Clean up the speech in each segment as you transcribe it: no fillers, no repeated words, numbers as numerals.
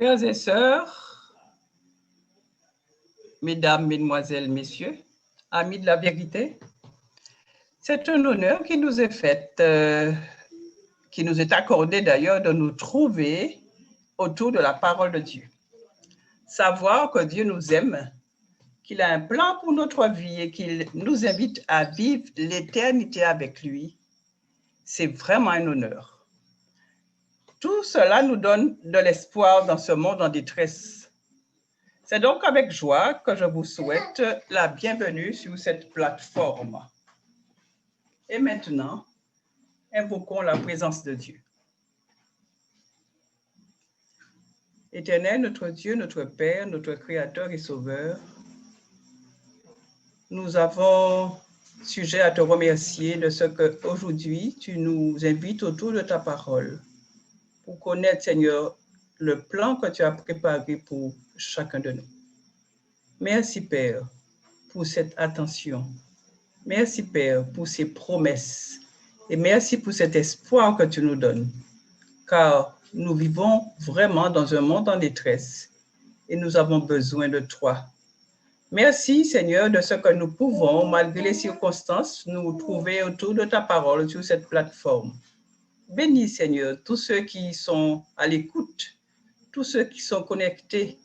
Frères et sœurs, mesdames, mesdemoiselles, messieurs, amis de la vérité, c'est un honneur qui nous est fait, qui nous est accordé d'ailleurs de nous trouver autour de la parole de Dieu. Savoir que Dieu nous aime, qu'il a un plan pour notre vie et qu'il nous invite à vivre l'éternité avec lui, c'est vraiment un honneur. Tout cela nous donne de l'espoir dans ce monde en détresse. C'est donc avec joie que je vous souhaite la bienvenue sur cette plateforme. Et maintenant, invoquons la présence de Dieu. Éternel, notre Dieu, notre Père, notre Créateur et Sauveur, nous avons sujet à te remercier de ce qu'aujourd'hui, tu nous invites autour de ta parole pour connaître, Seigneur, le plan que tu as préparé pour chacun de nous. Merci, Père, pour cette attention. Merci, Père, pour ces promesses. Et merci pour cet espoir que tu nous donnes. Car nous vivons vraiment dans un monde en détresse et nous avons besoin de toi. Merci, Seigneur, de ce que nous pouvons, malgré les circonstances, nous trouver autour de ta parole sur cette plateforme. Bénis, Seigneur, tous ceux qui sont à l'écoute, tous ceux qui sont connectés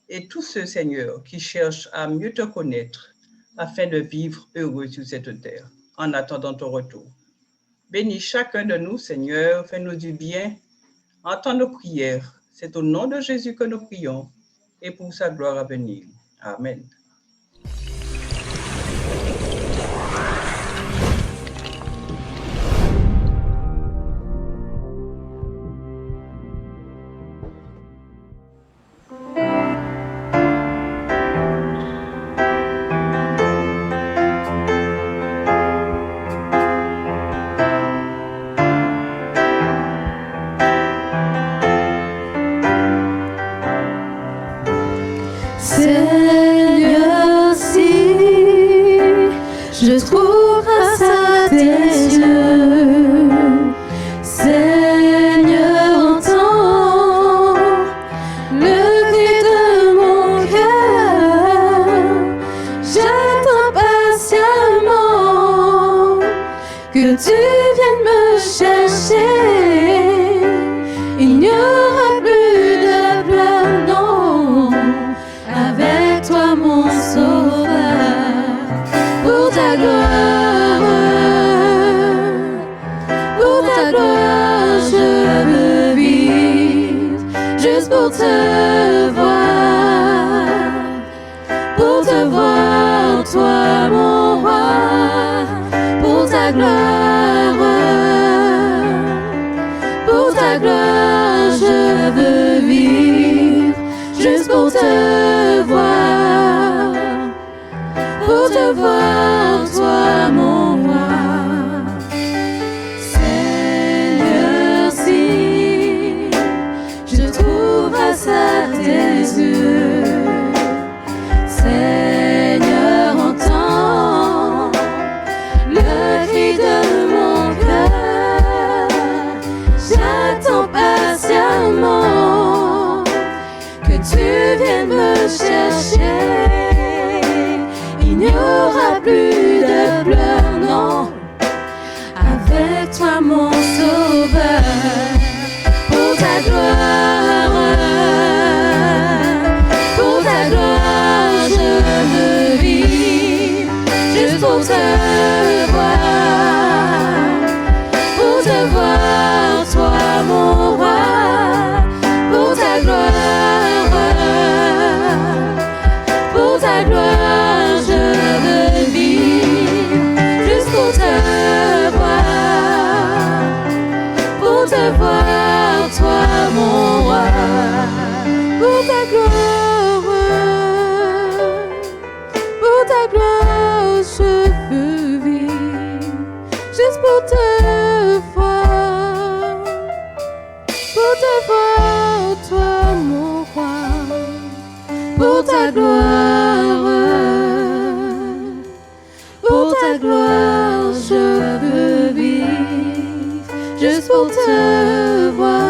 et tous ceux, Seigneur, qui cherchent à mieux te connaître afin de vivre heureux sur cette terre en attendant ton retour. Bénis chacun de nous, Seigneur, fais-nous du bien, entends nos prières. C'est au nom de Jésus que nous prions et pour sa gloire à venir. Amen. Seigneur, si je trouve grâce à tes yeux, Seigneur, entends le cri de mon cœur. J'attends patiemment que tu viennes me chercher. Il n'y aura plus de pleurs, non. Avec toi mon sauveur, pour ta gloire, je veux vivre, juste pour te voir, toi mon roi, pour ta gloire, je veux vivre, juste pour te voir, toi mon roi. Seigneur, si je trouve grâce à tes yeux, Seigneur, entends le cri de mon cœur. J'attends patiemment que tu viennes me chercher. Il n'y aura plus de pleurs, non. Avec toi mon sauveur, pour ta gloire, je veux vivre, juste pour te voir, toi mon roi, pour ta gloire, je veux vivre, juste pour te voir, toi mon roi, pour ta gloire, je veux vivre, juste pour te voir, toi mon roi, pour ta gloire, je veux vivre, juste pour te voir,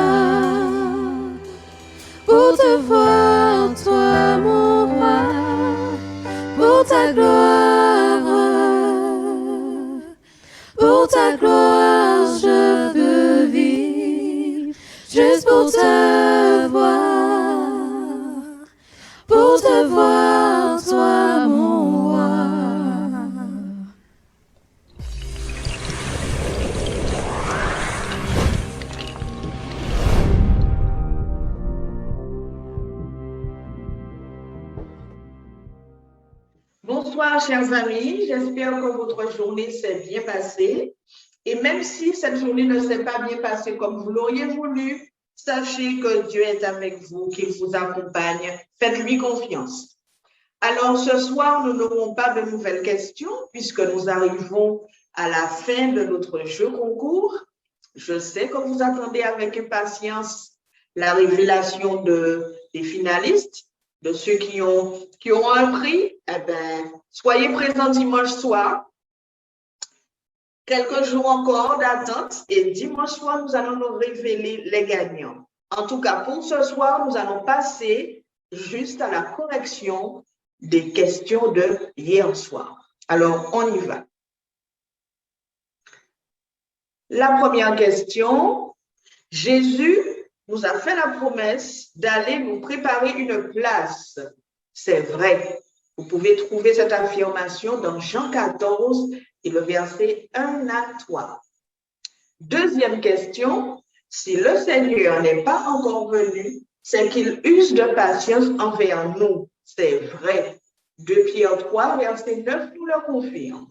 te voir, toi mon roi, pour ta gloire, je veux vivre, juste pour te voir, toi mon roi. Bonsoir, chers amis. J'espère que votre journée s'est bien passée. Et même si cette journée ne s'est pas bien passée comme vous l'auriez voulu, sachez que Dieu est avec vous, qu'il vous accompagne. Faites-lui confiance. Alors, ce soir, nous n'aurons pas de nouvelles questions puisque nous arrivons à la fin de notre jeu concours. Je sais que vous attendez avec impatience la révélation des finalistes, de ceux qui ont un prix. Eh bien, soyez présents dimanche soir. Quelques jours encore d'attente et dimanche soir, nous allons nous révéler les gagnants. En tout cas, pour ce soir, nous allons passer juste à la correction des questions de hier soir. Alors, on y va. La première question, Jésus nous a fait la promesse d'aller nous préparer une place. C'est vrai. Vous pouvez trouver cette affirmation dans Jean 14 et le verset 1 à 3. Deuxième question, si le Seigneur n'est pas encore venu, c'est qu'il use de patience envers nous. C'est vrai. 2 Pierre 3, verset 9 nous le confirme.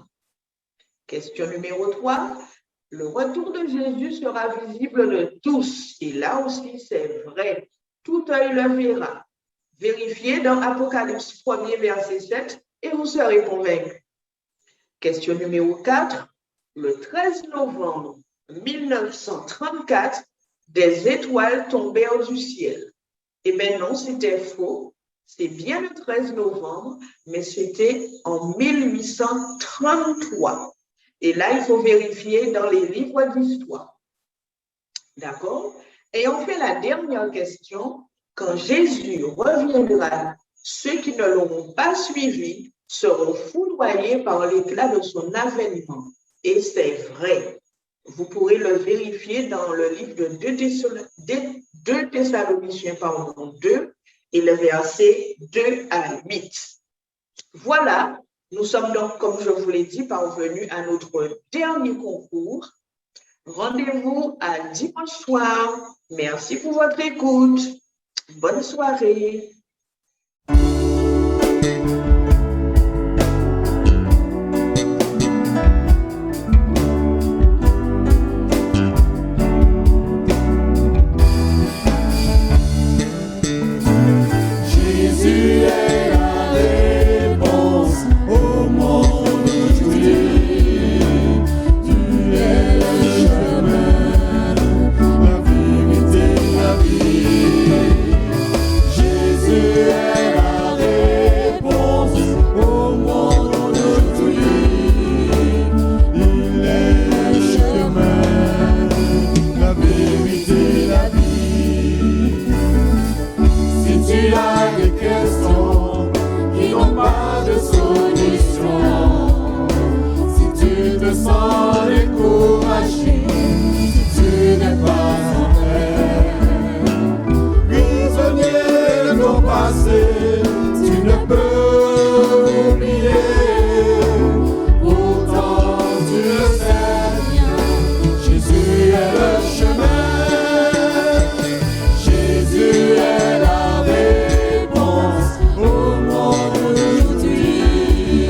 Question numéro 3. Le retour de Jésus sera visible de tous. Et là aussi, c'est vrai. Tout œil le verra. Vérifiez dans Apocalypse 1er, verset 7, et vous serez convaincus. Question numéro 4. Le 13 novembre 1934, des étoiles tombèrent du ciel. Eh bien non, c'était faux. C'est bien le 13 novembre, mais c'était en 1833. Et là, il faut vérifier dans les livres d'histoire. D'accord? Et on fait la dernière question. Quand Jésus reviendra, ceux qui ne l'auront pas suivi seront foudroyés par l'éclat de son avènement. Et c'est vrai. Vous pourrez le vérifier dans le livre de 2 Thessaloniciens 2 et le verset 2 à 8. Voilà. Nous sommes donc, comme je vous l'ai dit, parvenus à notre dernier concours. Rendez-vous à dimanche soir. Merci pour votre écoute. Bonne soirée. Jésus est la réponse au monde d'aujourd'hui. Tu es le chemin, la vérité, la vie. Jésus est la réponse au monde d'aujourd'hui. Il est le chemin, la vérité, la vie. Si tu as des questions qui n'ont pas de solution, si tu te sens découragé, si tu n'es pas en paix, prisonnier de ton passé, tu ne peux oublier. Pourtant tu le sais bien, Jésus est le chemin, Jésus est la réponse au monde d'aujourd'hui.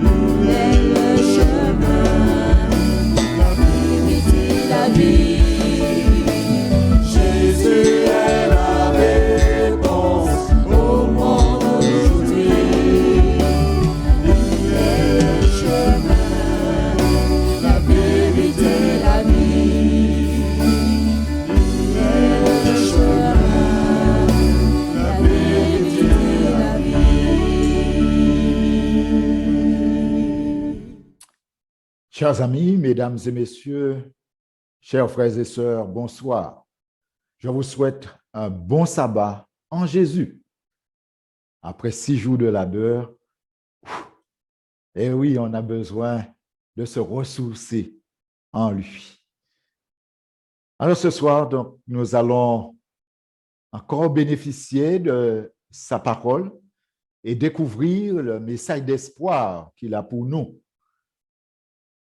Il est le chemin, la vérité, la vie. Jésus est la réponse au monde d'aujourd'hui. Il est le chemin, la vérité, la vie. Il est le chemin, la vérité, la vie. Chers amis, mesdames et messieurs, chers frères et sœurs, bonsoir. Je vous souhaite un bon sabbat en Jésus. Après 6 jours de labeur, et oui, on a besoin de se ressourcer en lui. Alors ce soir, donc, nous allons encore bénéficier de sa parole et découvrir le message d'espoir qu'il a pour nous.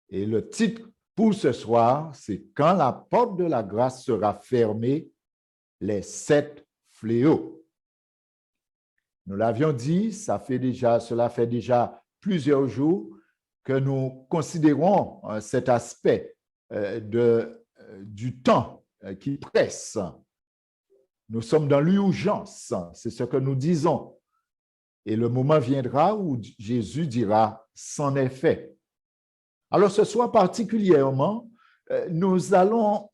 Et le titre pour ce soir, c'est « Quand la porte de la grâce sera fermée, les 7 fléaux ». Nous l'avions dit, cela fait déjà plusieurs jours que nous considérons cet aspect du temps qui presse. Nous sommes dans l'urgence, c'est ce que nous disons. Et le moment viendra où Jésus dira « c'en est fait ». Alors ce soir particulièrement, nous allons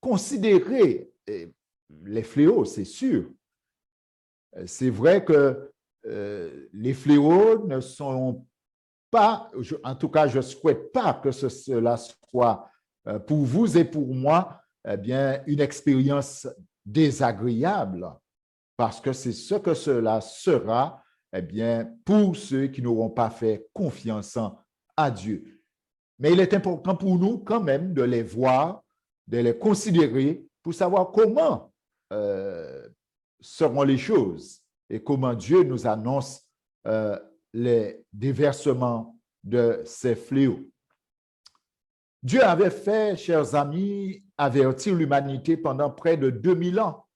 considérer les fléaux, c'est sûr. C'est vrai que les fléaux ne sont pas, en tout cas je ne souhaite pas que cela soit pour vous et pour moi une expérience désagréable, parce que c'est ce que cela sera pour ceux qui n'auront pas fait confiance à Dieu. Mais il est important pour nous quand même de les voir, de les considérer pour savoir comment seront les choses et comment Dieu nous annonce les déversements de ces fléaux. Dieu avait fait, chers amis, avertir l'humanité pendant près de 2000 ans.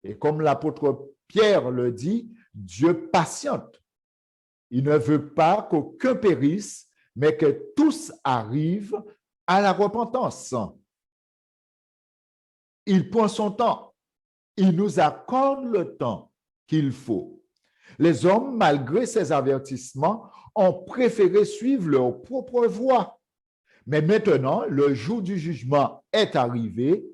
Et comme l'apôtre Pierre le dit, Dieu patiente. Il ne veut pas qu'aucun périsse, mais que tous arrivent à la repentance. Il prend son temps. Il nous accorde le temps qu'il faut. Les hommes, malgré ces avertissements, ont préféré suivre leur propre voie. Mais maintenant, le jour du jugement est arrivé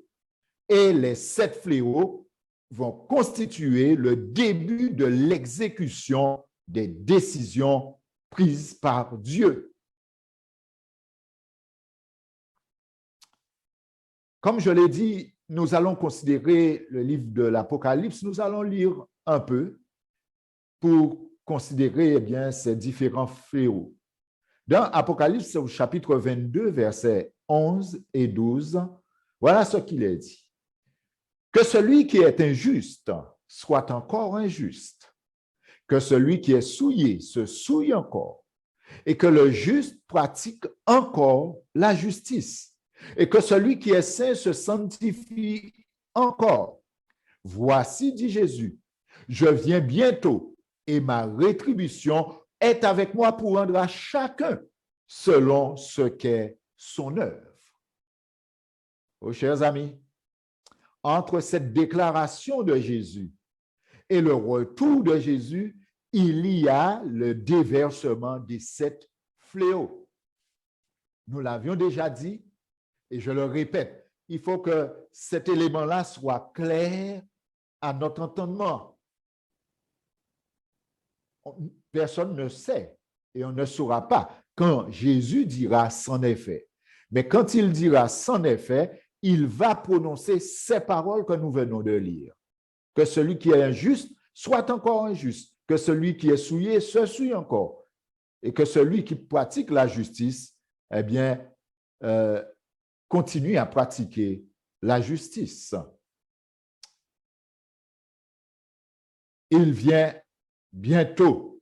et les 7 fléaux vont constituer le début de l'exécution des décisions prises par Dieu. Comme je l'ai dit, nous allons considérer le livre de l'Apocalypse. Nous allons lire un peu pour considérer ces différents fléaux. Dans Apocalypse au chapitre 22, versets 11 et 12, voilà ce qu'il est dit. Que celui qui est injuste soit encore injuste, que celui qui est souillé se souille encore, et que le juste pratique encore la justice, et que celui qui est saint se sanctifie encore. Voici, dit Jésus, je viens bientôt, et ma rétribution est avec moi pour rendre à chacun selon ce qu'est son œuvre. Oh, chers amis, entre cette déclaration de Jésus et le retour de Jésus, il y a le déversement des 7 fléaux. Nous l'avions déjà dit, et je le répète, il faut que cet élément-là soit clair à notre entendement. Personne ne sait et on ne saura pas quand Jésus dira « c'en est fait ». Mais quand il dira « c'en est fait », il va prononcer ces paroles que nous venons de lire. Que celui qui est injuste soit encore injuste, que celui qui est souillé se souille encore, et que celui qui pratique la justice, continue à pratiquer la justice. Il vient bientôt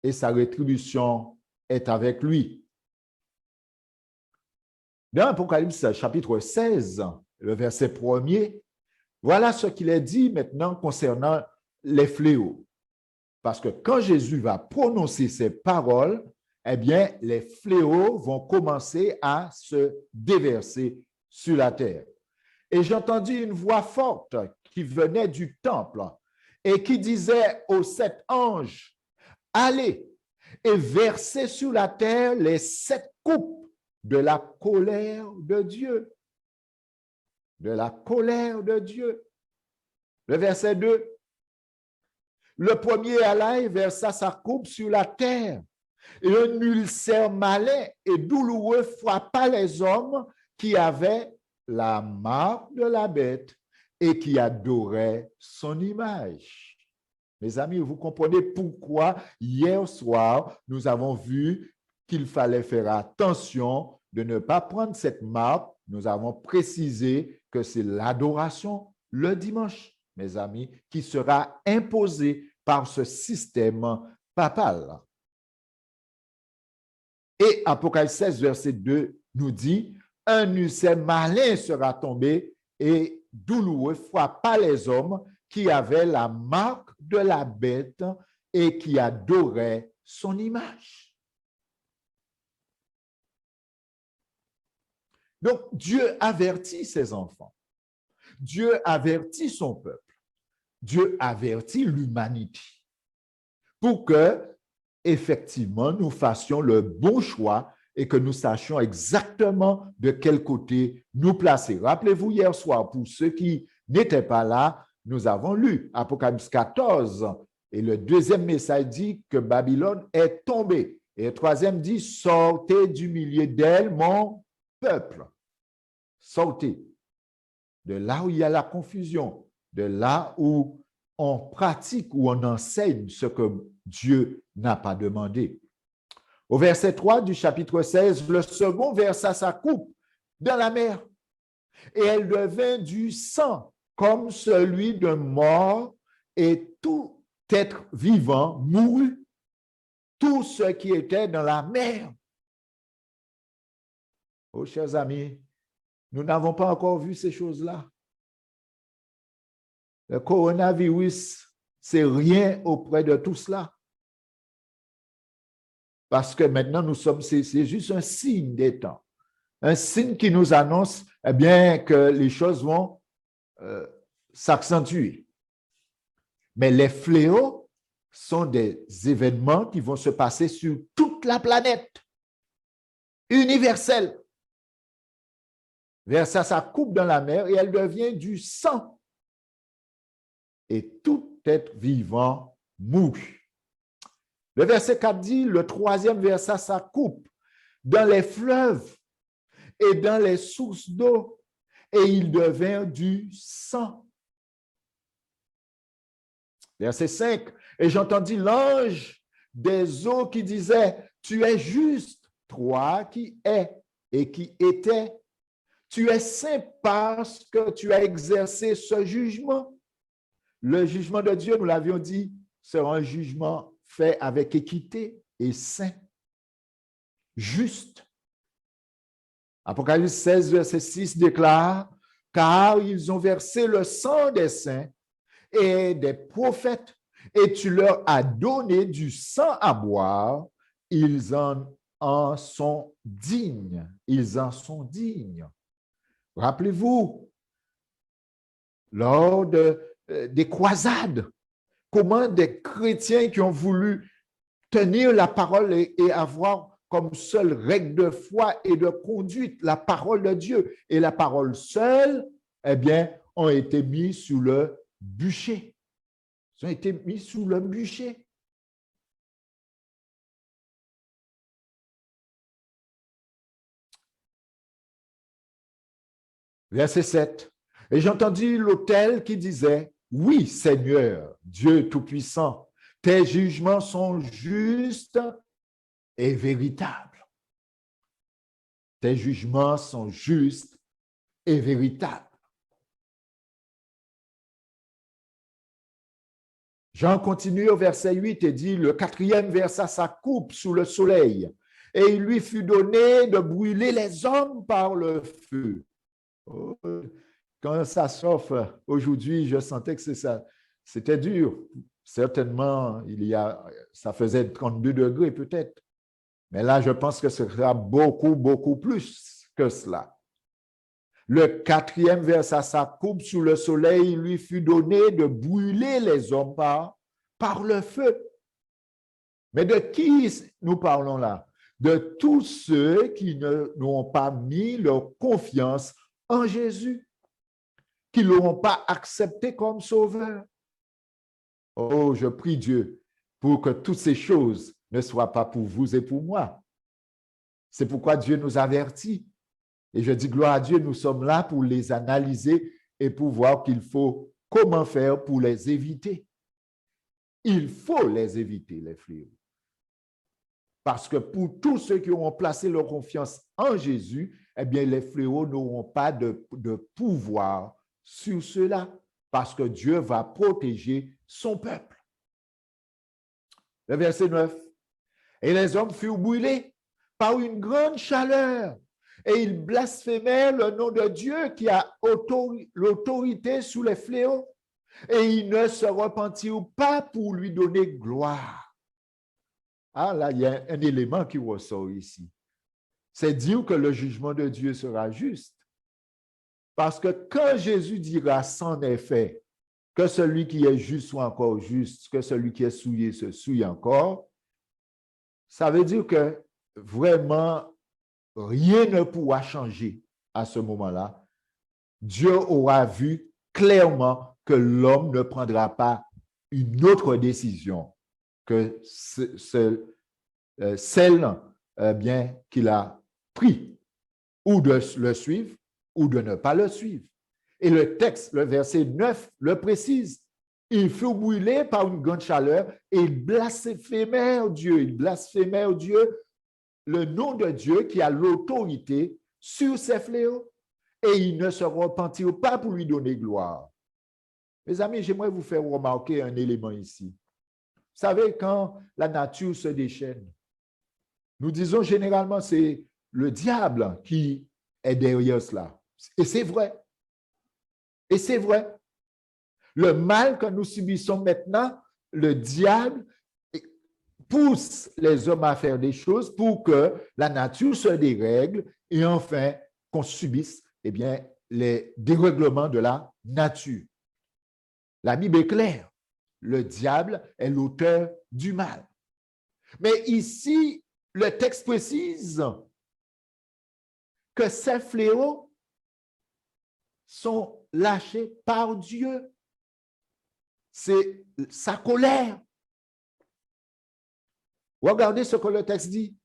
et sa rétribution est avec lui. Dans Apocalypse chapitre 16, le verset 1er, voilà ce qu'il est dit maintenant concernant les fléaux. Parce que quand Jésus va prononcer ces paroles, les fléaux vont commencer à se déverser sur la terre. Et j'ai entendu une voix forte qui venait du temple et qui disait aux 7 anges, « Allez et versez sur la terre les 7 coupes de la colère de Dieu. » De la colère de Dieu. Le verset 2. Le premier alla et versa sa coupe sur la terre. Et un ulcère malin et douloureux frappa les hommes qui avaient la marque de la bête et qui adorait son image. Mes amis, vous comprenez pourquoi hier soir, nous avons vu qu'il fallait faire attention de ne pas prendre cette marque. Nous avons précisé que c'est l'adoration le dimanche, mes amis, qui sera imposée par ce système papal. Et Apocalypse 16, verset 2 nous dit, « Un nucée malin sera tombé et douloureux frappa les hommes qui avaient la marque de la bête et qui adoraient son image. » Donc, Dieu avertit ses enfants. Dieu avertit son peuple. Dieu avertit l'humanité pour que, effectivement, nous fassions le bon choix et que nous sachions exactement de quel côté nous placer. Rappelez-vous, hier soir, pour ceux qui n'étaient pas là, nous avons lu Apocalypse 14 et le deuxième message dit que Babylone est tombée. Et le troisième dit, sortez du milieu d'elle, mon peuple. Sortez. De là où il y a la confusion, de là où on pratique, où on enseigne ce que Dieu n'a pas demandé. Au verset 3 du chapitre 16, le second versa sa coupe dans la mer, et elle devint du sang, comme celui d'un mort, et tout être vivant mourut, tout ce qui était dans la mer. Oh, chers amis, nous n'avons pas encore vu ces choses-là. Le coronavirus, c'est rien auprès de tout cela. Parce que maintenant, c'est juste un signe des temps. Un signe qui nous annonce, eh bien, que les choses vont s'accentuer. Mais les fléaux sont des événements qui vont se passer sur toute la planète, universelle. Versa sa coupe dans la mer et elle devient du sang. Et tout être vivant mourut. Le verset 4 dit, le troisième versa sa coupe dans les fleuves et dans les sources d'eau, et il devint du sang. Verset 5, et j'entendis l'ange des eaux qui disait, tu es juste, toi qui es et qui étais. Tu es saint parce que tu as exercé ce jugement. Le jugement de Dieu, nous l'avions dit, sera un jugement fait avec équité et saint, juste. Apocalypse 16, verset 6 déclare, « Car ils ont versé le sang des saints et des prophètes, et tu leur as donné du sang à boire, ils en sont dignes. » Ils en sont dignes. Rappelez-vous, lors des croisades, comment des chrétiens qui ont voulu tenir la parole et avoir comme seule règle de foi et de conduite la parole de Dieu et la parole seule, eh bien, ont été mis sous le bûcher. Ils ont été mis sous le bûcher. Verset 7. Et j'entendis l'autel qui disait, « Oui, Seigneur, Dieu Tout-Puissant, tes jugements sont justes et véritables. » Tes jugements sont justes et véritables. Jean continue au verset 8 et dit, « Le quatrième versa sa coupe sous le soleil, et il lui fut donné de brûler les hommes par le feu. » Oh, quand ça chauffe aujourd'hui, je sentais que c'était dur. Certainement, ça faisait 32 degrés peut-être. Mais là, je pense que ce sera beaucoup, beaucoup plus que cela. Le quatrième versa sa coupe sous le soleil, il lui fut donné de brûler les hommes par le feu. Mais de qui nous parlons là? De tous ceux qui n'ont pas mis leur confiance en Jésus, qui ne l'auront pas accepté comme sauveur. Oh, je prie Dieu pour que toutes ces choses ne soient pas pour vous et pour moi. C'est pourquoi Dieu nous avertit. Et je dis gloire à Dieu, nous sommes là pour les analyser et pour voir comment faire pour les éviter. Il faut les éviter, les fléaux. Parce que pour tous ceux qui auront placé leur confiance en Jésus, eh bien, les fléaux n'auront pas de pouvoir sur cela, parce que Dieu va protéger son peuple. Le verset 9. Et les hommes furent brûlés par une grande chaleur, et ils blasphémèrent le nom de Dieu qui a l'autorité sous les fléaux, et ils ne se repentirent pas pour lui donner gloire. Ah, là, il y a un élément qui ressort ici. C'est dire que le jugement de Dieu sera juste. Parce que quand Jésus dira sans effet que celui qui est juste soit encore juste, que celui qui est souillé se souille encore, ça veut dire que vraiment rien ne pourra changer à ce moment-là. Dieu aura vu clairement que l'homme ne prendra pas une autre décision que celle bien qu'il a pris, ou de le suivre, ou de ne pas le suivre. Et le texte, le verset 9, le précise. Ils furent brûlés par une grande chaleur et ils blasphémèrent Dieu. Ils blasphémèrent Dieu, le nom de Dieu qui a l'autorité sur ces fléaux. Et ils ne se repentirent pas pour lui donner gloire. Mes amis, j'aimerais vous faire remarquer un élément ici. Vous savez, quand la nature se déchaîne, nous disons généralement c'est le diable qui est derrière cela. Et c'est vrai. Et c'est vrai. Le mal que nous subissons maintenant, le diable pousse les hommes à faire des choses pour que la nature se dérègle et enfin qu'on subisse bien, les dérèglements de la nature. La Bible est claire. Le diable est l'auteur du mal. Mais ici, le texte précise que ces fléaux sont lâchés par Dieu. C'est sa colère. Regardez ce que le texte dit.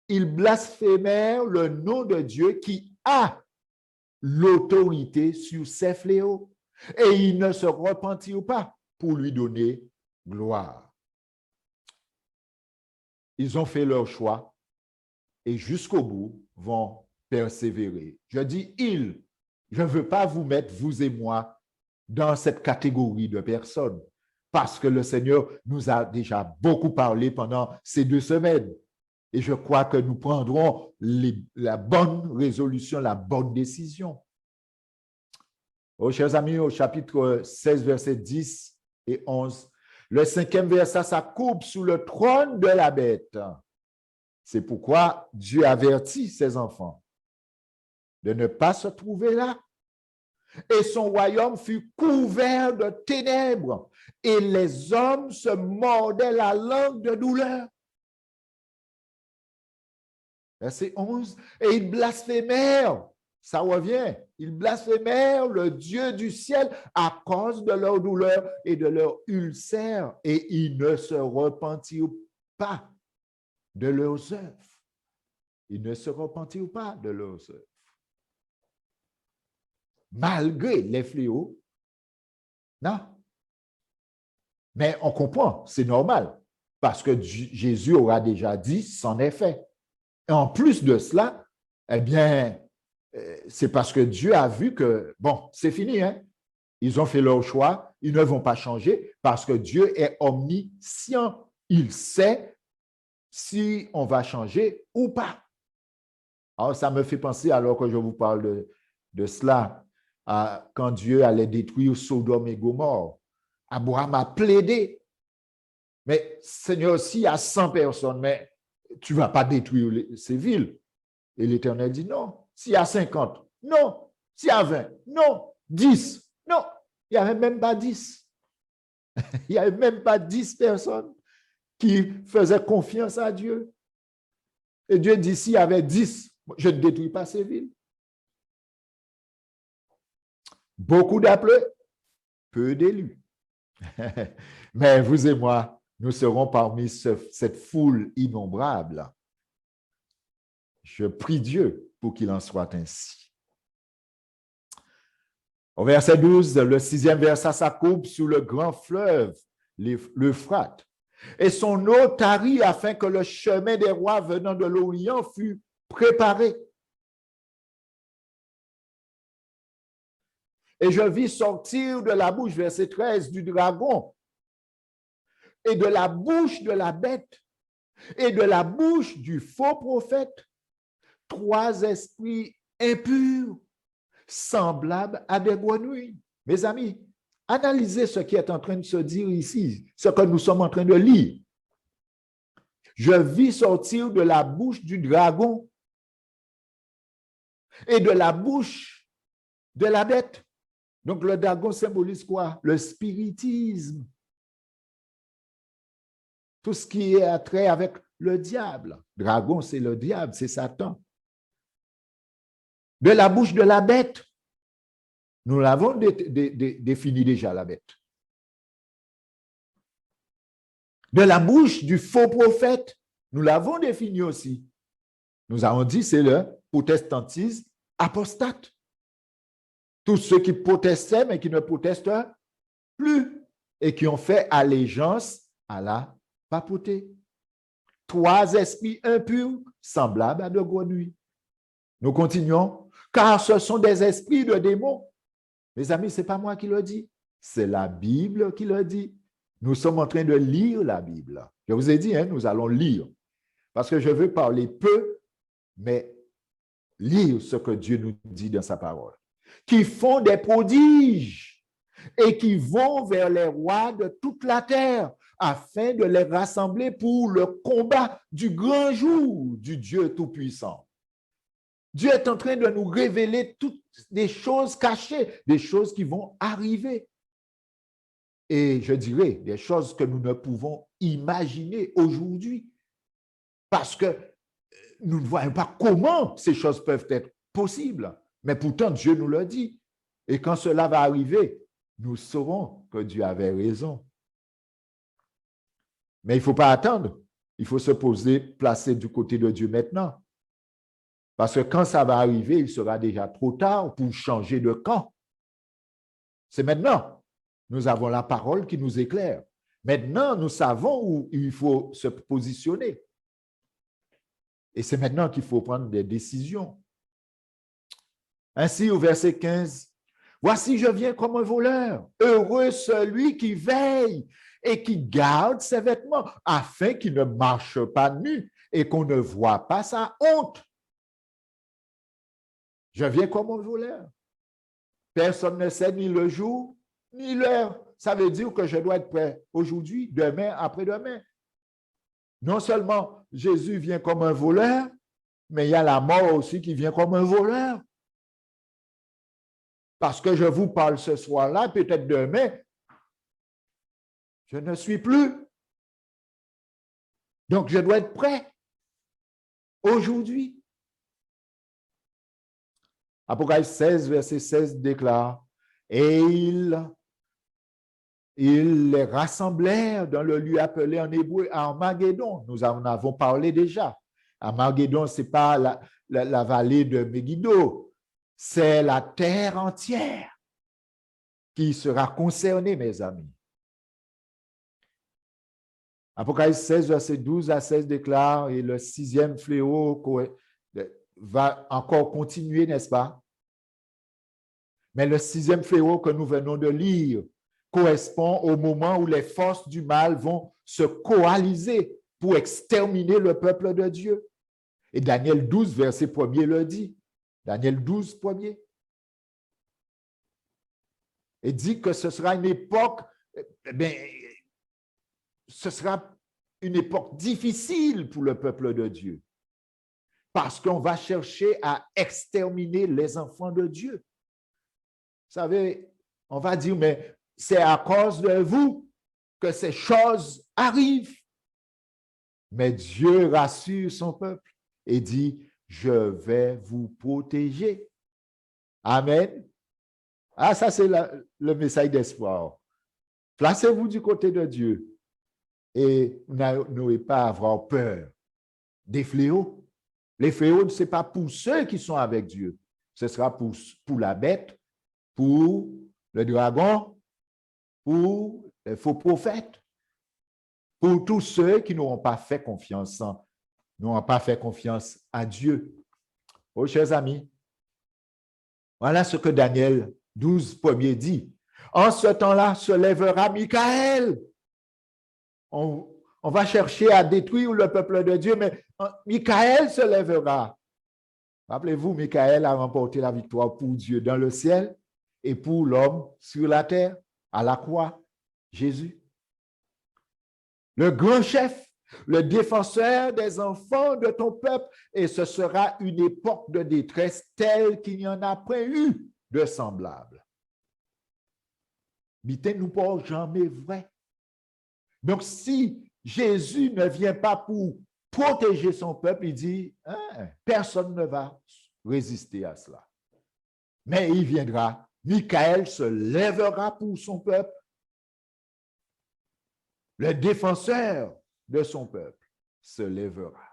Ils blasphémèrent le nom de Dieu qui a l'autorité sur ces fléaux. Et ils ne se repentirent pas pour lui donner gloire. Ils ont fait leur choix et jusqu'au bout vont persévérer. Je dis ils. Je ne veux pas vous mettre, vous et moi, dans cette catégorie de personnes parce que le Seigneur nous a déjà beaucoup parlé pendant ces 2 semaines. Et je crois que nous prendrons la bonne résolution, la bonne décision. Oh, chers amis, au chapitre 16, versets 10 et 11, le 5e verset, ça coupe sous le trône de la bête. C'est pourquoi Dieu avertit ses enfants de ne pas se trouver là. Et son royaume fut couvert de ténèbres, et les hommes se mordaient la langue de douleur. Verset 11, et ils blasphémèrent, ça revient, ils blasphémèrent le Dieu du ciel à cause de leur douleur et de leur ulcère, et ils ne se repentirent pas de leurs œuvres. Ils ne se repentirent pas de leurs œuvres. Malgré les fléaux, non. Mais on comprend, c'est normal, parce que Jésus aura déjà dit, c'en est fait. Et en plus de cela, eh bien, c'est parce que Dieu a vu que, bon, c'est fini, hein? Ils ont fait leur choix, ils ne vont pas changer, parce que Dieu est omniscient. Il sait si on va changer ou pas. Alors, ça me fait penser, alors que je vous parle de cela, quand Dieu allait détruire Sodome et Gomorrhe. Abraham a plaidé. Mais Seigneur, s'il y a 100 personnes, mais tu ne vas pas détruire ces villes. Et l'Éternel dit non. S'il y a 50, non. S'il y a 20, non. 10, non. Il n'y avait même pas 10. Il n'y avait même pas 10 personnes qui faisaient confiance à Dieu. Et Dieu dit, s'il y avait 10, je ne détruis pas ces villes. Beaucoup d'appelés, peu d'élus. Mais vous et moi, nous serons parmi cette foule innombrable. Je prie Dieu pour qu'il en soit ainsi. Au verset 12, le 6e verset s'accoupe sous le grand fleuve, l'Euphrate. Et son eau tarit afin que le chemin des rois venant de l'Orient fût préparé. Et je vis sortir de la bouche, verset 13, du dragon, et de la bouche de la bête, et de la bouche du faux prophète, 3 esprits impurs, semblables à des grenouilles. Mes amis, analysez ce qui est en train de se dire ici, ce que nous sommes en train de lire. Je vis sortir de la bouche du dragon et de la bouche de la bête. Donc, le dragon symbolise quoi? Le spiritisme. Tout ce qui est à trait avec le diable. Dragon, c'est le diable, c'est Satan. De la bouche de la bête. Nous l'avons défini déjà, la bête. De la bouche du faux prophète, nous l'avons défini aussi. Nous avons dit, c'est le protestantisme apostate. Tous ceux qui protestaient, mais qui ne protestent plus et qui ont fait allégeance à la papauté. 3 esprits impurs, semblables à de grenouilles. Nous continuons, car ce sont des esprits de démons. Mes amis, ce n'est pas moi qui le dis, c'est la Bible qui le dit. Nous sommes en train de lire la Bible. Je vous ai dit, nous allons lire, parce que je veux parler peu, mais lire ce que Dieu nous dit dans sa parole. Qui font des prodiges et qui vont vers les rois de toute la terre afin de les rassembler pour le combat du grand jour du Dieu Tout-Puissant. Dieu est en train de nous révéler toutes des choses cachées, des choses qui vont arriver. Et je dirais des choses que nous ne pouvons imaginer aujourd'hui parce que nous ne voyons pas comment ces choses peuvent être possibles. Mais pourtant, Dieu nous l'a dit. Et quand cela va arriver, nous saurons que Dieu avait raison. Mais il ne faut pas attendre. Il faut se poser, placer du côté de Dieu maintenant. Parce que quand ça va arriver, il sera déjà trop tard pour changer de camp. C'est maintenant. Nous avons la parole qui nous éclaire. Maintenant, nous savons où il faut se positionner. Et c'est maintenant qu'il faut prendre des décisions. Ainsi, au verset 15, « Voici, je viens comme un voleur. Heureux celui qui veille et qui garde ses vêtements, afin qu'il ne marche pas nu et qu'on ne voit pas sa honte. » Je viens comme un voleur. Personne ne sait ni le jour, ni l'heure. Ça veut dire que je dois être prêt aujourd'hui, demain, après-demain. Non seulement Jésus vient comme un voleur, mais il y a la mort aussi qui vient comme un voleur. Parce que je vous parle ce soir-là, peut-être demain, je ne suis plus. Donc, je dois être prêt aujourd'hui. Apocalypse 16, verset 16 déclare, « Et ils les rassemblèrent dans le lieu appelé en hébreu Armageddon. » Nous en avons parlé déjà. Armageddon, ce n'est pas la vallée de Megiddo. C'est la terre entière qui sera concernée, mes amis. Apocalypse 16, verset 12 à 16 déclare, et le 6e fléau va encore continuer, n'est-ce pas? Mais le 6e fléau que nous venons de lire correspond au moment où les forces du mal vont se coaliser pour exterminer le peuple de Dieu. Et Daniel 12, verset 1er le dit. Daniel 12, 1er. Et dit que ce sera une époque, ce sera une époque difficile pour le peuple de Dieu. Parce qu'on va chercher à exterminer les enfants de Dieu. Vous savez, on va dire, mais c'est à cause de vous que ces choses arrivent. Mais Dieu rassure son peuple et dit, je vais vous protéger. Amen. Ah, ça, c'est le message d'espoir. Placez-vous du côté de Dieu et n'ayez pas à avoir peur des fléaux. Les fléaux, ce n'est pas pour ceux qui sont avec Dieu. Ce sera pour la bête, pour le dragon, pour les faux prophètes, pour tous ceux qui n'auront pas fait confiance à Dieu. Oh, chers amis, voilà ce que Daniel 12, premier dit. En ce temps-là se lèvera Michaël. On va chercher à détruire le peuple de Dieu, mais Michaël se lèvera. Rappelez-vous, Michaël a remporté la victoire pour Dieu dans le ciel et pour l'homme sur la terre, à la croix, Jésus. Le grand chef, le défenseur des enfants de ton peuple, et ce sera une époque de détresse telle qu'il n'y en a point eu de semblable. Bitez-nous pas jamais vrai. Donc, si Jésus ne vient pas pour protéger son peuple, il dit, personne ne va résister à cela. Mais il viendra, Michaël se lèvera pour son peuple, le défenseur de son peuple se lèvera.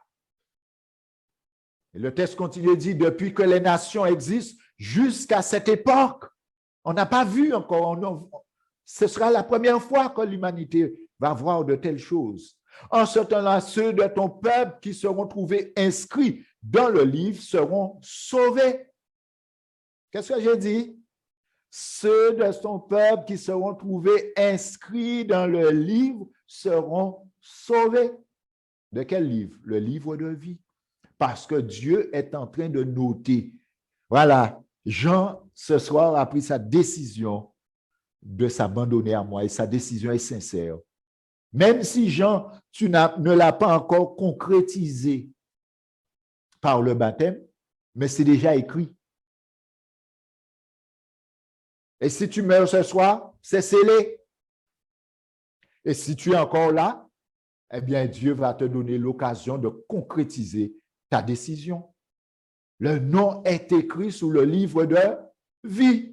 Et le texte continue et dit, depuis que les nations existent jusqu'à cette époque, on n'a pas vu encore, ce sera la première fois que l'humanité va voir de telles choses. En ce temps-là, ceux de ton peuple qui seront trouvés inscrits dans le livre seront sauvés. Qu'est-ce que j'ai dit? Ceux de son peuple qui seront trouvés inscrits dans le livre seront sauvés. De quel livre? Le livre de vie. Parce que Dieu est en train de noter. Voilà, Jean, ce soir, a pris sa décision de s'abandonner à moi et sa décision est sincère. Même si Jean, tu ne l'as pas encore concrétisé par le baptême, mais c'est déjà écrit. Et si tu meurs ce soir, c'est scellé. Et si tu es encore là, eh bien, Dieu va te donner l'occasion de concrétiser ta décision. Le nom est écrit sous le livre de vie.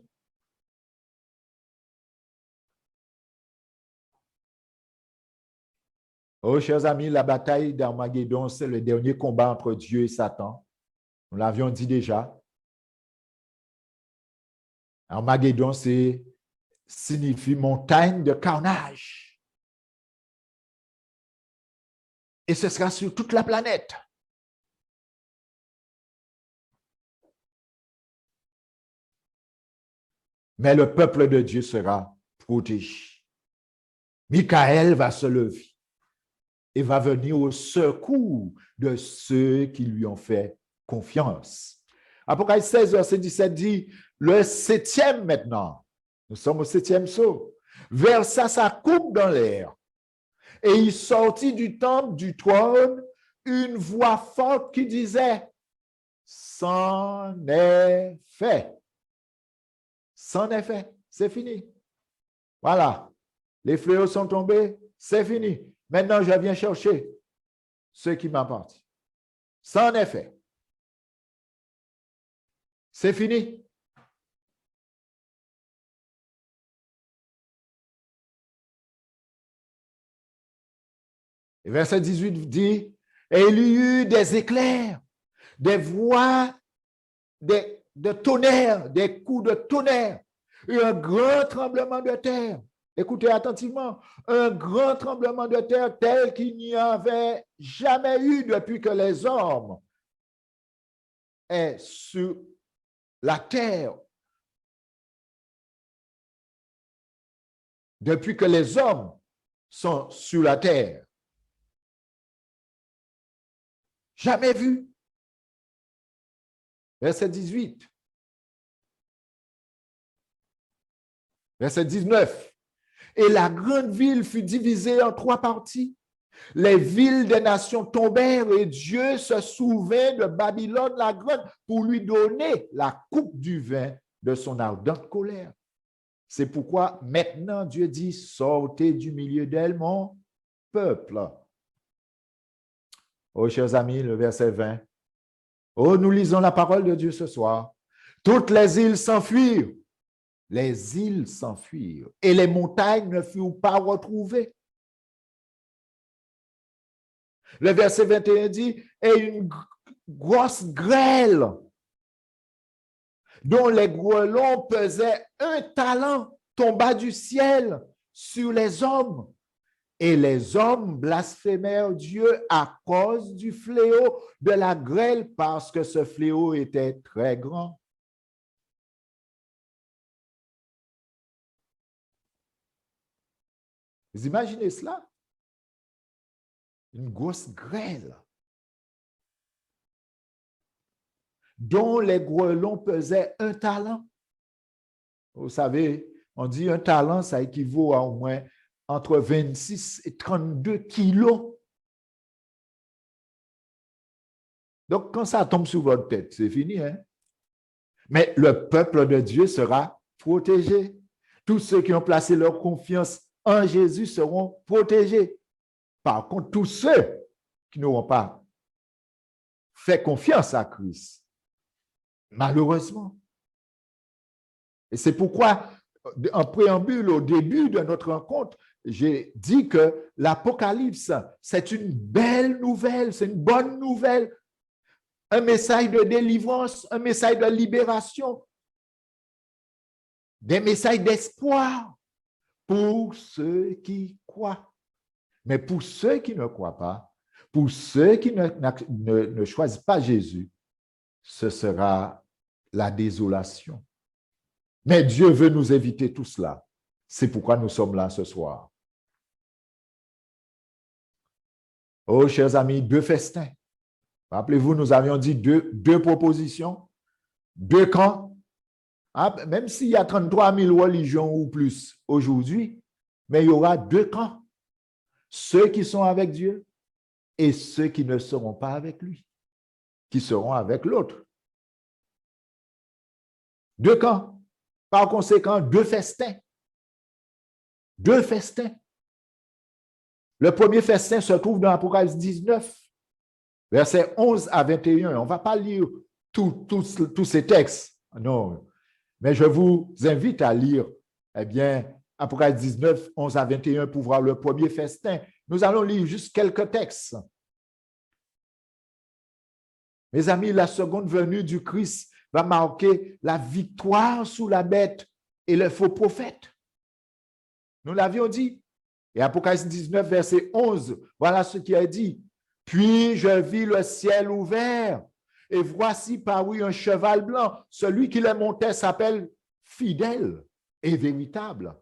Oh, chers amis, la bataille d'Armageddon, c'est le dernier combat entre Dieu et Satan. Nous l'avions dit déjà. Armageddon, signifie montagne de carnage. Et ce sera sur toute la planète. Mais le peuple de Dieu sera protégé. Michaël va se lever et va venir au secours de ceux qui lui ont fait confiance. Apocalypse 16, verset 17 dit, le 7e maintenant, nous sommes au 7e sceau, versa sa coupe dans l'air, et il sortit du temple du trône une voix forte qui disait, c'en est fait. C'en est fait, c'est fini. Voilà, les fléaux sont tombés, c'est fini. Maintenant, je viens chercher ce qui m'appartient. C'en est fait. C'est fini. Et verset 18 dit, et il y eut des éclairs, des voix, de tonnerre, des coups de tonnerre, et un grand tremblement de terre. Écoutez attentivement, un grand tremblement de terre tel qu'il n'y avait jamais eu depuis que les hommes est sur la terre. Depuis que les hommes sont sur la terre. Jamais vu. Verset 18. Verset 19. Et la grande ville fut divisée en 3 parties. Les villes des nations tombèrent et Dieu se souvint de Babylone la grande pour lui donner la coupe du vin de son ardente colère. C'est pourquoi maintenant Dieu dit, sortez du milieu d'elle, mon peuple. Oh, chers amis, le verset 20. Oh, nous lisons la parole de Dieu ce soir. Toutes les îles s'enfuirent. Les îles s'enfuirent et les montagnes ne furent pas retrouvées. Le verset 21 dit, et une grosse grêle dont les grelons pesaient 1 talent, tomba du ciel sur les hommes. Et les hommes blasphémèrent Dieu à cause du fléau de la grêle, parce que ce fléau était très grand. Vous imaginez cela? Une grosse grêle dont les grelons pesaient 1 talent. Vous savez, on dit 1 talent, ça équivaut à au moins entre 26 et 32 kilos. Donc, quand ça tombe sur votre tête, c'est fini, hein? Mais le peuple de Dieu sera protégé. Tous ceux qui ont placé leur confiance en Jésus seront protégés. Par contre, tous ceux qui n'auront pas fait confiance à Christ, malheureusement. Et c'est pourquoi, en préambule, au début de notre rencontre, j'ai dit que l'Apocalypse, c'est une belle nouvelle, c'est une bonne nouvelle, un message de délivrance, un message de libération, des messages d'espoir pour ceux qui croient. Mais pour ceux qui ne croient pas, pour ceux qui ne choisissent pas Jésus, ce sera la désolation. Mais Dieu veut nous éviter tout cela. C'est pourquoi nous sommes là ce soir. Oh, chers amis, 2 festins. Rappelez-vous, nous avions dit deux propositions, 2 camps. Même s'il y a 33 000 religions ou plus aujourd'hui, mais il y aura 2 camps. Ceux qui sont avec Dieu et ceux qui ne seront pas avec lui, qui seront avec l'autre. 2 camps. Par conséquent, 2 festins. 2 festins. Le premier festin se trouve dans Apocalypse 19, versets 11 à 21. On ne va pas lire tous ces textes, non. Mais je vous invite à lire, eh bien, Apocalypse 19, 11 à 21 pour voir le premier festin. Nous allons lire juste quelques textes. Mes amis, la seconde venue du Christ va marquer la victoire sous la bête et le faux prophète. Nous l'avions dit. Et Apocalypse 19, verset 11, voilà ce qui est dit. Puis je vis le ciel ouvert, et voici parut un cheval blanc. Celui qui le montait s'appelle Fidèle et Véritable.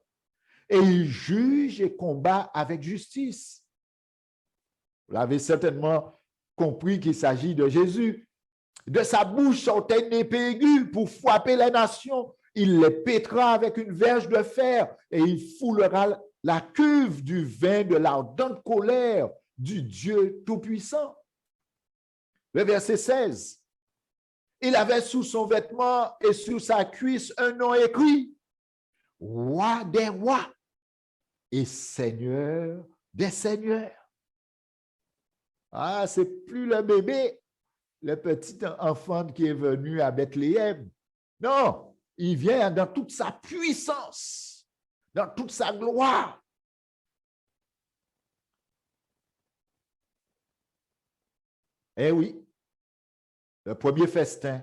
Et il juge et combat avec justice. Vous l'avez certainement compris qu'il s'agit de Jésus. De sa bouche sortait une épée aiguë pour frapper les nations. Il les pétera avec une verge de fer et il foulera la cuve du vin de l'ardente colère du Dieu Tout-Puissant. Le verset 16. Il avait sous son vêtement et sur sa cuisse un nom écrit, Roi des rois et Seigneur des seigneurs. Ah, c'est plus le bébé, le petit enfant qui est venu à Bethléem. Non, il vient dans toute sa puissance, dans toute sa gloire. Eh oui, le premier festin,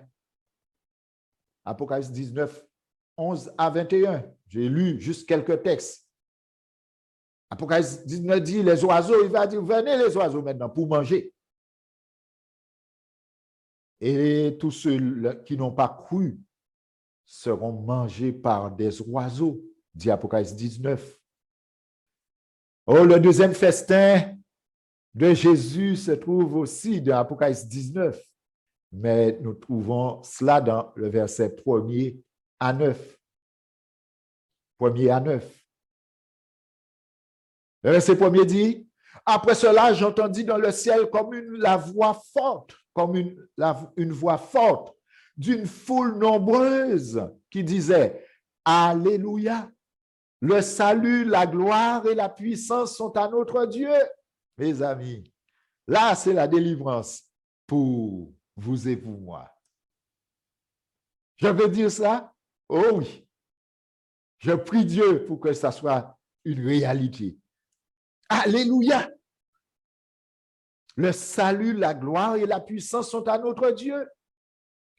Apocalypse 19, 11 à 21. J'ai lu juste quelques textes. Apocalypse 19 dit, les oiseaux, il va dire, venez les oiseaux maintenant pour manger. Et tous ceux qui n'ont pas cru seront mangés par des oiseaux, dit Apocalypse 19. Oh, le deuxième festin de Jésus se trouve aussi dans Apocalypse 19, mais nous trouvons cela dans le verset 1er à 9. 1er à 9. Le verset 1er dit, après cela, j'entendis dans le ciel comme la voix forte, comme une voix forte d'une foule nombreuse qui disait, Alléluia, le salut, la gloire et la puissance sont à notre Dieu. Mes amis, là, c'est la délivrance pour vous et pour moi. Je veux dire ça? Oh oui. Je prie Dieu pour que ça soit une réalité. Alléluia! Le salut, la gloire et la puissance sont à notre Dieu.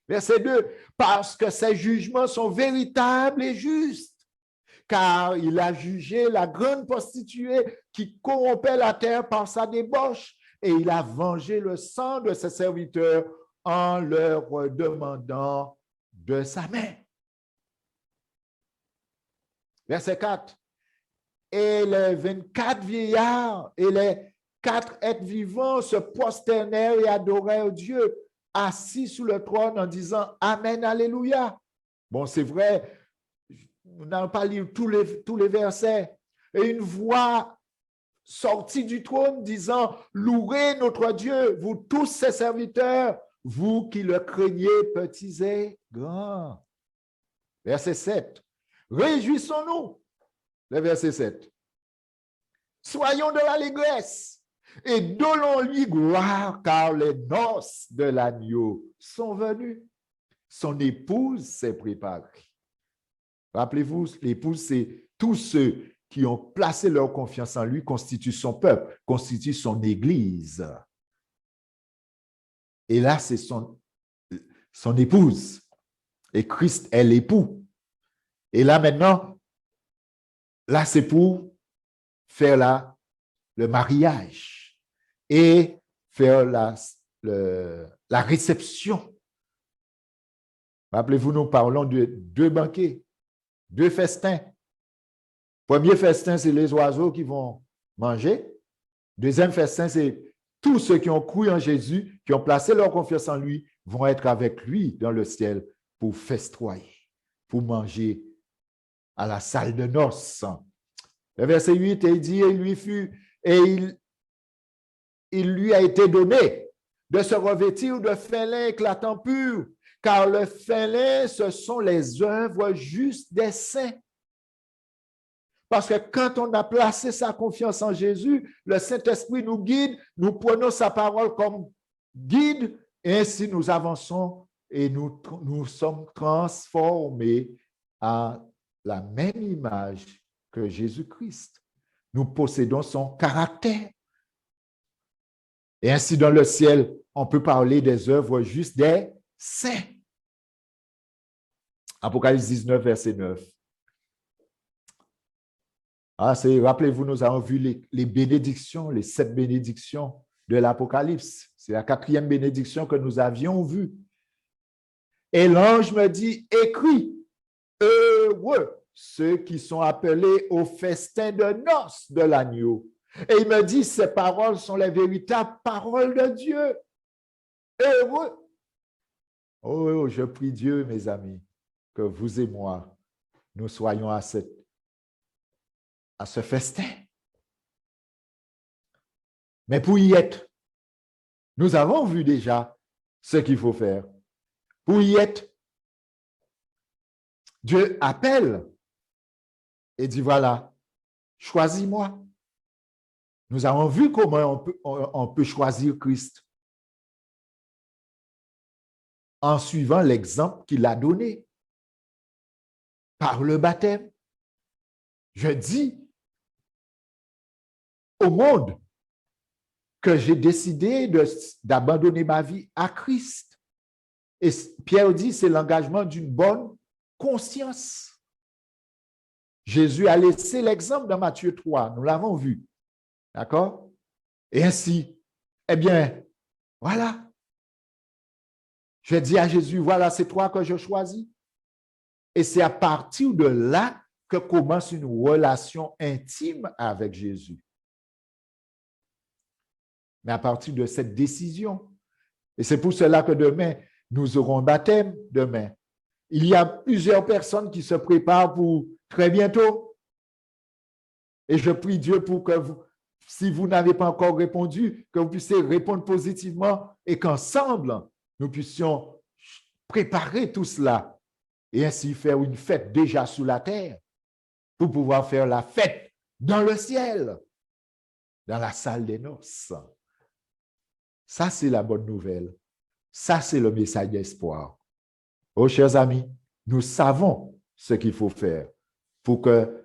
Verset 2, parce que ses jugements sont véritables et justes, car il a jugé la grande prostituée qui corrompait la terre par sa débauche, et il a vengé le sang de ses serviteurs en leur demandant de sa main. Verset 4. Et les 24 vieillards et les 4 êtres vivants se prosternèrent et adorèrent Dieu, assis sous le trône en disant Amen, Alléluia. Bon, c'est vrai, on n'a pas lu tous les versets. Et une voix sortie du trône disant Louez notre Dieu, vous tous ses serviteurs, vous qui le craignez, petits et grands. Verset 7. Réjouissons-nous. Le verset 7. Soyons de l'allégresse et donnons-lui gloire, car les noces de l'agneau sont venues. Son épouse s'est préparée. Rappelez-vous, l'épouse, c'est tous ceux qui ont placé leur confiance en lui, constituent son peuple, constituent son église. Et là, c'est son épouse. Et Christ est l'époux. Et là, maintenant, là, c'est pour faire le mariage et faire la réception. Rappelez-vous, nous parlons de 2 banquets, 2 festins. Premier festin, c'est les oiseaux qui vont manger. Deuxième festin, c'est tous ceux qui ont cru en Jésus, qui ont placé leur confiance en lui, vont être avec lui dans le ciel pour festoyer, pour manger à la salle de noces. Le verset 8, il dit, il lui a été donné de se revêtir de fin lin éclatant pur, car le fin lin, ce sont les œuvres justes des saints. Parce que quand on a placé sa confiance en Jésus, le Saint-Esprit nous guide, nous prenons sa parole comme guide, et ainsi nous avançons et nous sommes transformés à la même image que Jésus-Christ. Nous possédons son caractère. Et ainsi, dans le ciel, on peut parler des œuvres justes des saints. Apocalypse 19, verset 9. Rappelez-vous, nous avons vu les bénédictions, les 7 bénédictions de l'Apocalypse. C'est la 4e bénédiction que nous avions vue. Et l'ange me dit, écris, heureux ceux qui sont appelés au festin de noces de l'agneau. Et il me dit, ces paroles sont les véritables paroles de Dieu. Heureux. Oh, je prie Dieu, mes amis, que vous et moi, nous soyons à ce festin. Mais pour y être, nous avons vu déjà ce qu'il faut faire. Pour y être, Dieu appelle et dit, voilà, choisis-moi. Nous avons vu comment on peut choisir Christ en suivant l'exemple qu'il a donné par le baptême. Je dis au monde que j'ai décidé d'abandonner ma vie à Christ. Et Pierre dit, c'est l'engagement d'une bonne conscience. Jésus a laissé l'exemple dans Matthieu 3, nous l'avons vu. D'accord? Et ainsi, eh bien, voilà. Je dis à Jésus, voilà, c'est toi que je choisis. Et c'est à partir de là que commence une relation intime avec Jésus. Mais à partir de cette décision. Et c'est pour cela que demain, nous aurons un baptême demain. Il y a plusieurs personnes qui se préparent pour très bientôt. Et je prie Dieu pour que vous, si vous n'avez pas encore répondu, que vous puissiez répondre positivement et qu'ensemble, nous puissions préparer tout cela et ainsi faire une fête déjà sous la terre pour pouvoir faire la fête dans le ciel, dans la salle des noces. Ça, c'est la bonne nouvelle. Ça, c'est le message d'espoir. Oh, chers amis, nous savons ce qu'il faut faire pour que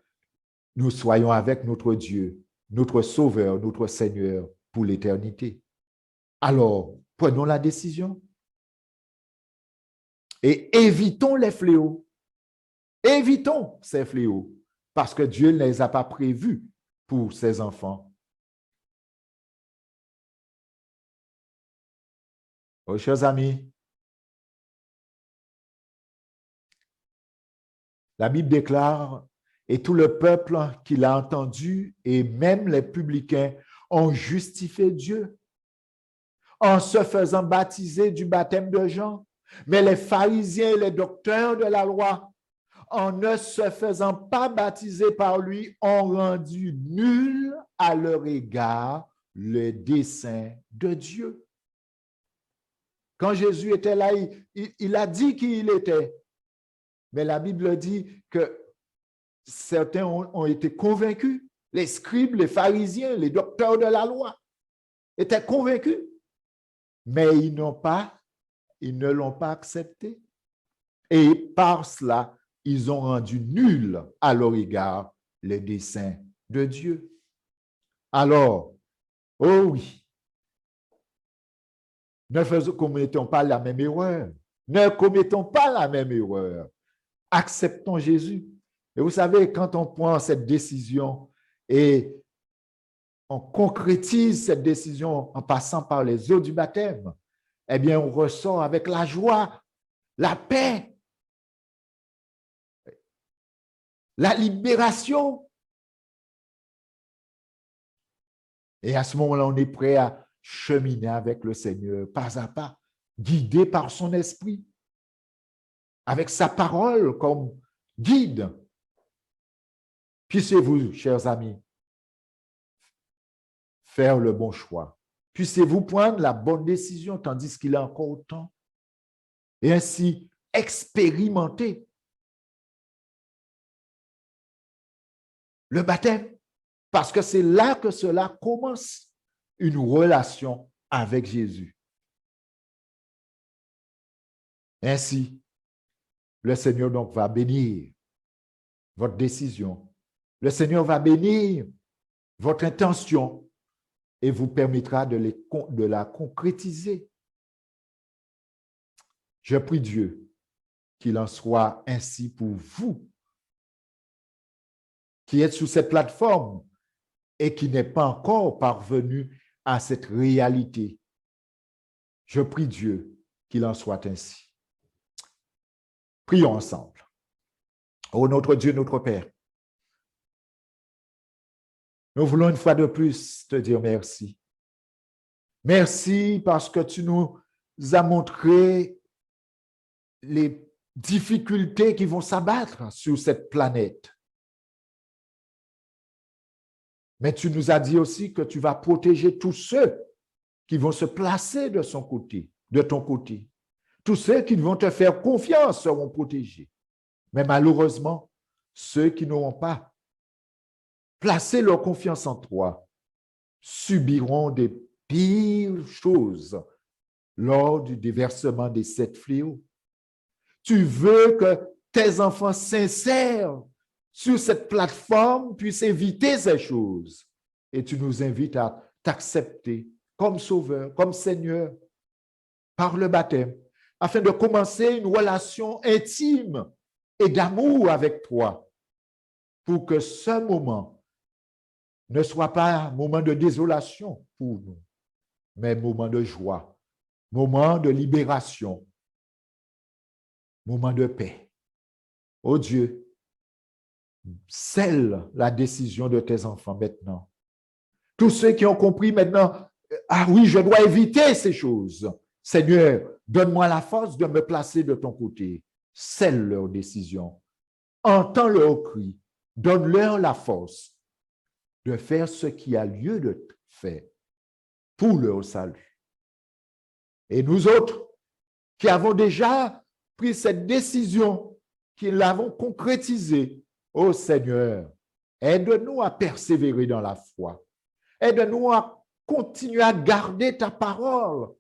nous soyons avec notre Dieu, notre Sauveur, notre Seigneur pour l'éternité. Alors, prenons la décision. Et évitons les fléaux. Évitons ces fléaux parce que Dieu ne les a pas prévus pour ses enfants. Oh, chers amis, la Bible déclare, et tout le peuple qui l'a entendu, et même les publicains, ont justifié Dieu en se faisant baptiser du baptême de Jean. Mais les pharisiens et les docteurs de la loi, en ne se faisant pas baptiser par lui, ont rendu nul à leur égard le dessein de Dieu. Quand Jésus était là, il a dit qui il était. Mais la Bible dit que certains ont été convaincus. Les scribes, les pharisiens, les docteurs de la loi étaient convaincus. Mais ils ne l'ont pas accepté. Et par cela, ils ont rendu nul à leur égard le dessein de Dieu. Alors, oh oui, ne commettons pas la même erreur. Ne commettons pas la même erreur. Acceptons Jésus. Et vous savez, quand on prend cette décision et on concrétise cette décision en passant par les eaux du baptême, eh bien, on ressort avec la joie, la paix, la libération. Et à ce moment-là, on est prêt à cheminer avec le Seigneur, pas à pas, guidé par son esprit, avec sa parole comme guide. Puissiez-vous, chers amis, faire le bon choix. Puissiez-vous prendre la bonne décision tandis qu'il est encore temps et ainsi expérimenter le baptême, parce que c'est là que cela commence, une relation avec Jésus. Ainsi, le Seigneur donc va bénir votre décision. Le Seigneur va bénir votre intention et vous permettra de la concrétiser. Je prie Dieu qu'il en soit ainsi pour vous qui êtes sur cette plateforme et qui n'est pas encore parvenu à cette réalité. Je prie Dieu qu'il en soit ainsi. Prions ensemble. Ô notre Dieu, notre Père, nous voulons une fois de plus te dire merci. Merci parce que tu nous as montré les difficultés qui vont s'abattre sur cette planète. Mais tu nous as dit aussi que tu vas protéger tous ceux qui vont se placer de son côté, de ton côté. Tous ceux qui vont te faire confiance seront protégés. Mais malheureusement, ceux qui n'auront pas placé leur confiance en toi subiront des pires choses lors du déversement des 7 fléaux. Tu veux que tes enfants sincères sur cette plateforme puissent éviter ces choses. Et tu nous invites à t'accepter comme Sauveur, comme Seigneur, par le baptême, afin de commencer une relation intime et d'amour avec toi, pour que ce moment ne soit pas un moment de désolation pour nous, mais moment de joie, moment de libération, moment de paix. Oh Dieu, scelle la décision de tes enfants maintenant. Tous ceux qui ont compris maintenant, ah oui, je dois éviter ces choses. Seigneur, donne-moi la force de me placer de ton côté. Scelle leur décision. Entends leur cri. Donne-leur la force de faire ce qui a lieu de faire pour leur salut. Et nous autres, qui avons déjà pris cette décision, qui l'avons concrétisée, ô Seigneur, aide-nous à persévérer dans la foi. Aide-nous à continuer à garder ta parole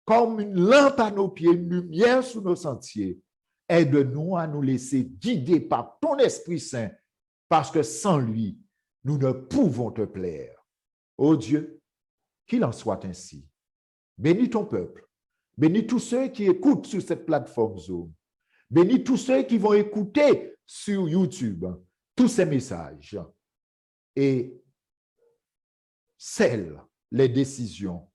comme une lampe à nos pieds, une lumière sous nos sentiers. Aide-nous à nous laisser guider par ton Esprit Saint, parce que sans lui, nous ne pouvons te plaire. Ô Dieu, qu'il en soit ainsi. Bénis ton peuple. Bénis tous ceux qui écoutent sur cette plateforme Zoom. Bénis tous ceux qui vont écouter sur YouTube tous ces messages et scelle les décisions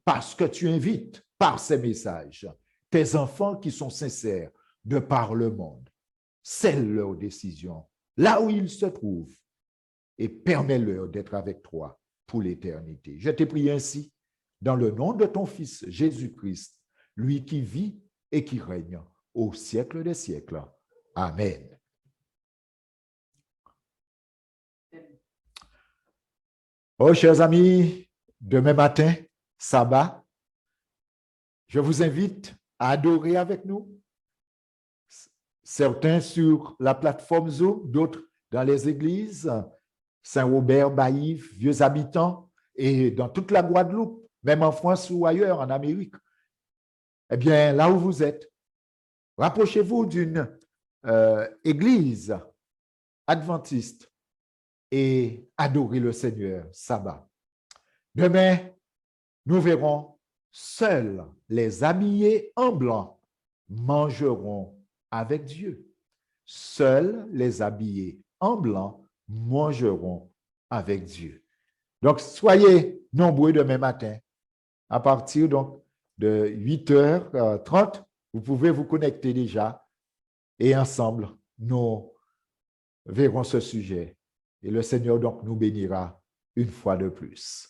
parce que tu invites par ces messages tes enfants qui sont sincères de par le monde. Scelle leurs décisions là où ils se trouvent et permets-leur d'être avec toi pour l'éternité. Je te prie ainsi dans le nom de ton Fils Jésus-Christ, lui qui vit et qui règne au siècle des siècles. Amen. Oh, chers amis, demain matin, sabbat, je vous invite à adorer avec nous. Certains sur la plateforme Zoom, d'autres dans les églises, Saint-Robert, Baïf, Vieux Habitants, et dans toute la Guadeloupe, même en France ou ailleurs, en Amérique. Eh bien, là où vous êtes, rapprochez-vous d'une église adventiste et adorez le Seigneur, sabbat. Demain, nous verrons, seuls les habillés en blanc mangeront avec Dieu. Seuls les habillés en blanc mangeront avec Dieu. Donc, soyez nombreux demain matin. À partir donc de 8h30, vous pouvez vous connecter déjà et ensemble, nous verrons ce sujet. Et le Seigneur donc nous bénira une fois de plus.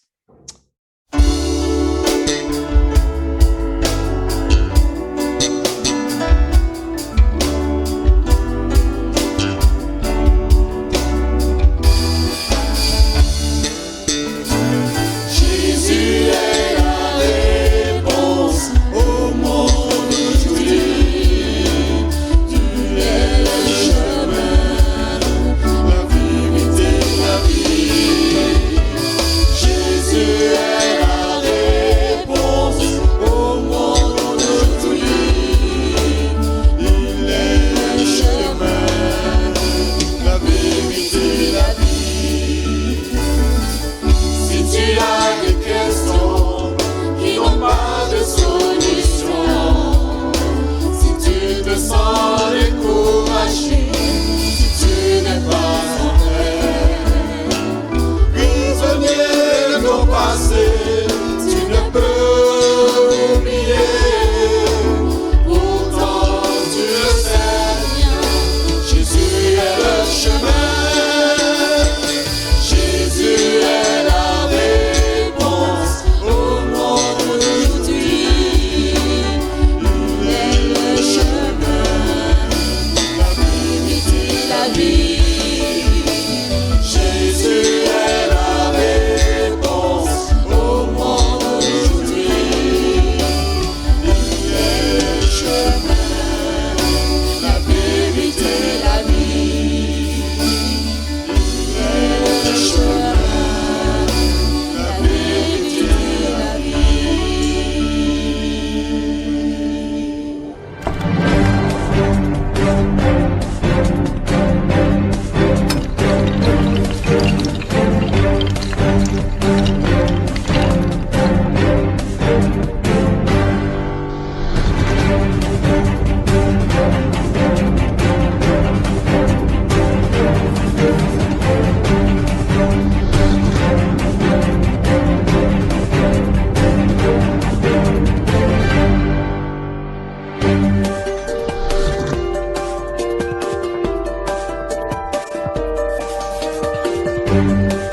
Thank you.